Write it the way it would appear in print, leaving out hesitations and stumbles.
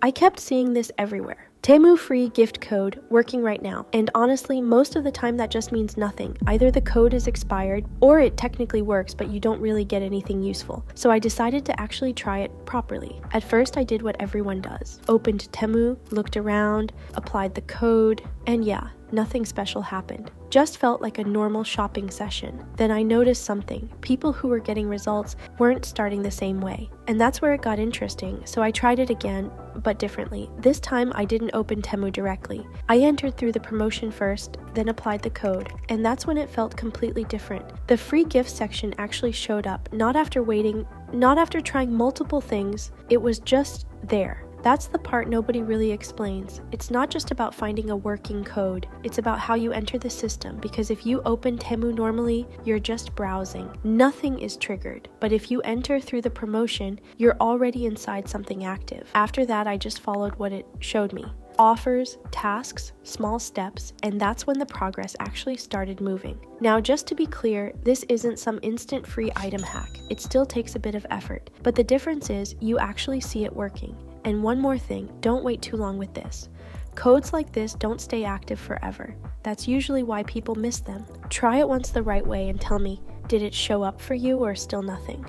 I kept seeing this everywhere. Temu FREE Gift Code working right now, and honestly, most of the time that just means nothing. Either the code is expired, or it technically works but you don't really get anything useful. So I decided to actually try it properly. At first I did what everyone does. Opened Temu, looked around, applied the code, and yeah, nothing special happened. Just felt like a normal shopping session. Then I noticed something. People who were getting results weren't starting the same way. And that's where it got interesting, so I tried it again, but differently. This time I didn't open Temu directly. I entered through the promotion first, then applied the code, and that's when it felt completely different. The free gift section actually showed up, not after waiting, not after trying multiple things, it was just there. That's the part nobody really explains. It's not just about finding a working code, it's about how you enter the system, because if you open Temu normally, you're just browsing. Nothing is triggered, but if you enter through the promotion, you're already inside something active. After that, I just followed what it showed me. Offers, tasks, small steps, and that's when the progress actually started moving. Now, just to be clear, this isn't some instant free item hack. It still takes a bit of effort, but the difference is you actually see it working. And one more thing, don't wait too long with this. Codes like this don't stay active forever. That's usually why people miss them. Try it once the right way and tell me, did it show up for you or still nothing?